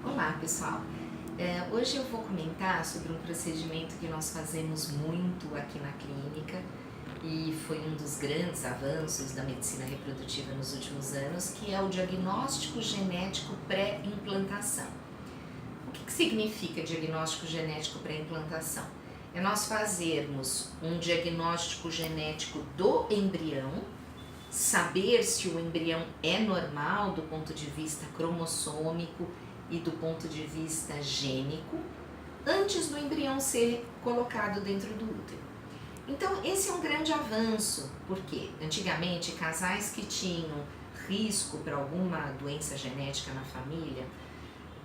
Olá pessoal, hoje eu vou comentar sobre um procedimento que nós fazemos muito aqui na clínica e foi um dos grandes avanços da medicina reprodutiva nos últimos anos, que é o diagnóstico genético pré-implantação. O que significa diagnóstico genético pré-implantação? É nós fazermos um diagnóstico genético do embrião, saber se o embrião é normal do ponto de vista cromossômico e do ponto de vista gênico, antes do embrião ser colocado dentro do útero. Então esse é um grande avanço, porque antigamente casais que tinham risco para alguma doença genética na família,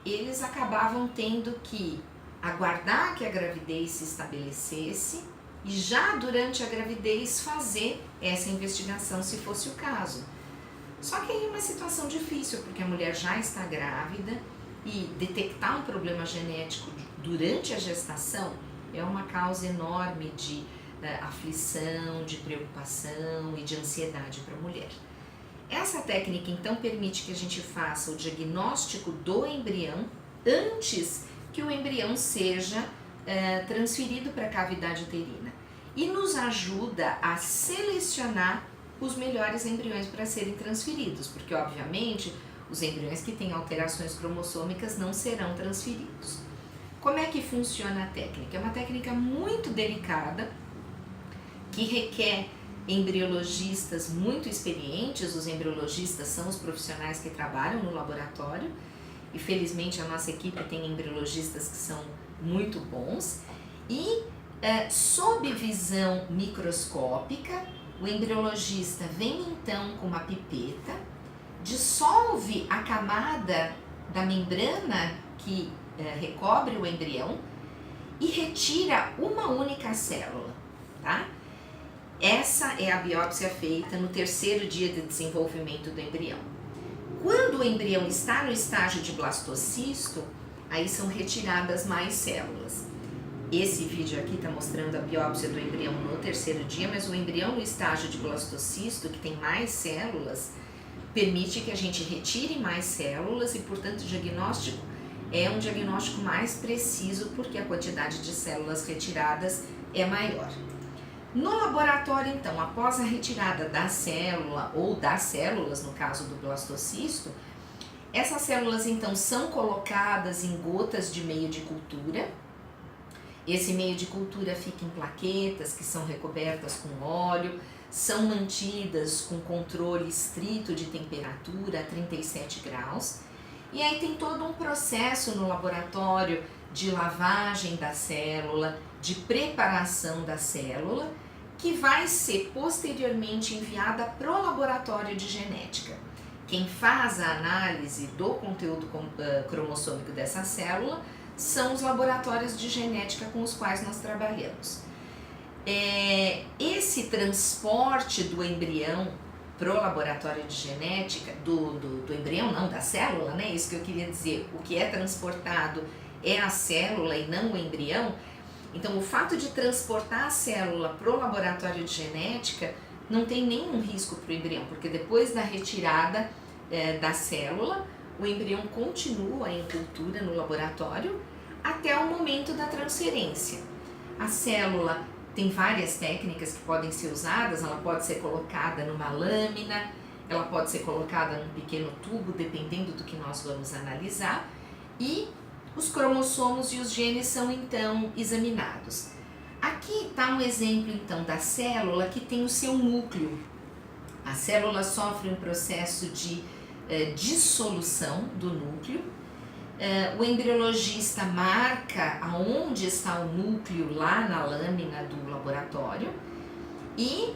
eles acabavam tendo que aguardar que a gravidez se estabelecesse e já durante a gravidez fazer essa investigação se fosse o caso. Só que aí é uma situação difícil, porque a mulher já está grávida e detectar um problema genético durante a gestação é uma causa enorme de aflição, de preocupação e de ansiedade para a mulher. Essa técnica então permite que a gente faça o diagnóstico do embrião antes que o embrião seja transferido para a cavidade uterina e nos ajuda a selecionar os melhores embriões para serem transferidos, porque obviamente os embriões que têm alterações cromossômicas não serão transferidos. Como é que funciona a técnica? É uma técnica muito delicada, que requer embriologistas muito experientes. Os embriologistas são os profissionais que trabalham no laboratório, e felizmente a nossa equipe tem embriologistas que são muito bons, e sob visão microscópica, o embriologista vem então com uma pipeta, dissolve a camada da membrana que recobre o embrião e retira uma única célula, tá? Essa é a biópsia feita no 3º dia de desenvolvimento do embrião. Quando o embrião está no estágio de blastocisto, aí são retiradas mais células. Esse vídeo aqui está mostrando a biópsia do embrião no 3º dia, mas o embrião no estágio de blastocisto, que tem mais células, permite que a gente retire mais células e, portanto, o diagnóstico é um diagnóstico mais preciso, porque a quantidade de células retiradas é maior. No laboratório, então, após a retirada da célula ou das células, no caso do blastocisto, essas células então são colocadas em gotas de meio de cultura. Esse meio de cultura fica em plaquetas que são recobertas com óleo, são mantidas com controle estrito de temperatura a 37 graus. E aí tem todo um processo no laboratório de lavagem da célula, de preparação da célula, que vai ser posteriormente enviada para o laboratório de genética. Quem faz a análise do conteúdo cromossômico dessa célula são os laboratórios de genética com os quais nós trabalhamos. Esse transporte do embrião para o laboratório de genética, do embrião não, da célula, né? Isso que eu queria dizer, o que é transportado é a célula e não o embrião. Então o fato de transportar a célula para o laboratório de genética não tem nenhum risco para o embrião, porque depois da retirada da célula, o embrião continua em cultura no laboratório até o momento da transferência. A célula tem várias técnicas que podem ser usadas. Ela pode ser colocada numa lâmina, ela pode ser colocada num pequeno tubo, dependendo do que nós vamos analisar, e os cromossomos e os genes são então examinados. Aqui está um exemplo então da célula que tem o seu núcleo. A célula sofre um processo de dissolução do núcleo. O embriologista marca aonde está o núcleo lá na lâmina do laboratório e,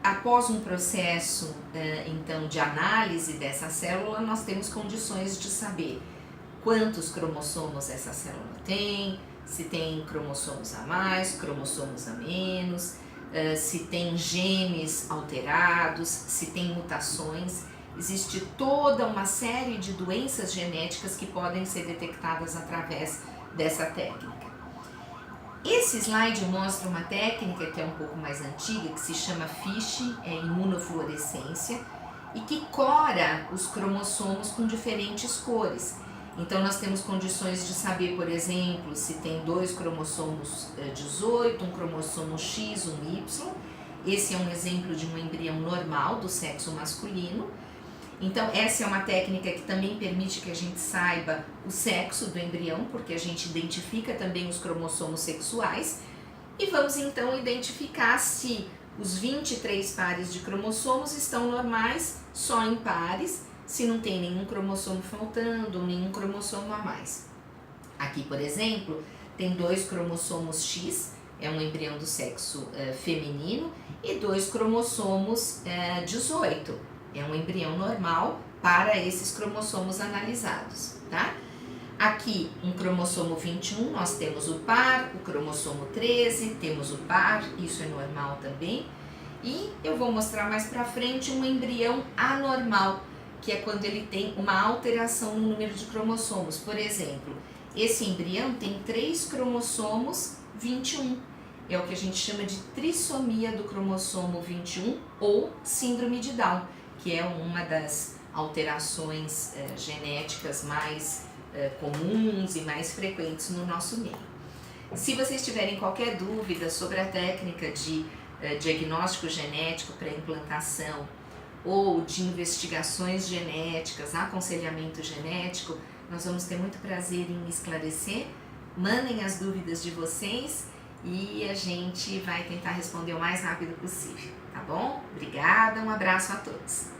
após um processo então de análise dessa célula, nós temos condições de saber quantos cromossomos essa célula tem, se tem cromossomos a mais, cromossomos a menos, se tem genes alterados, se tem mutações. Existe toda uma série de doenças genéticas que podem ser detectadas através dessa técnica. Esse slide mostra uma técnica que é um pouco mais antiga, que se chama FISH, imunofluorescência, e que cora os cromossomos com diferentes cores. Então nós temos condições de saber, por exemplo, se tem 2 cromossomos 18, um cromossomo X, um Y. Esse é um exemplo de um embrião normal do sexo masculino. Então essa é uma técnica que também permite que a gente saiba o sexo do embrião, porque a gente identifica também os cromossomos sexuais. E vamos então identificar se os 23 pares de cromossomos estão normais só em pares, se não tem nenhum cromossomo faltando, nenhum cromossomo a mais. Aqui, por exemplo, tem 2 cromossomos X, é um embrião do sexo feminino, e 2 cromossomos 18, é um embrião normal para esses cromossomos analisados, tá? Aqui, um cromossomo 21, nós temos o par, o cromossomo 13, temos o par, isso é normal também. E eu vou mostrar mais pra frente um embrião anormal, que é quando ele tem uma alteração no número de cromossomos. Por exemplo, esse embrião tem 3 cromossomos 21. É o que a gente chama de trissomia do cromossomo 21 ou síndrome de Down, que é uma das alterações genéticas mais comuns e mais frequentes no nosso meio. Se vocês tiverem qualquer dúvida sobre a técnica de diagnóstico genético para implantação ou de investigações genéticas, aconselhamento genético, nós vamos ter muito prazer em esclarecer. Mandem as dúvidas de vocês e a gente vai tentar responder o mais rápido possível, tá bom? Obrigada, um abraço a todos!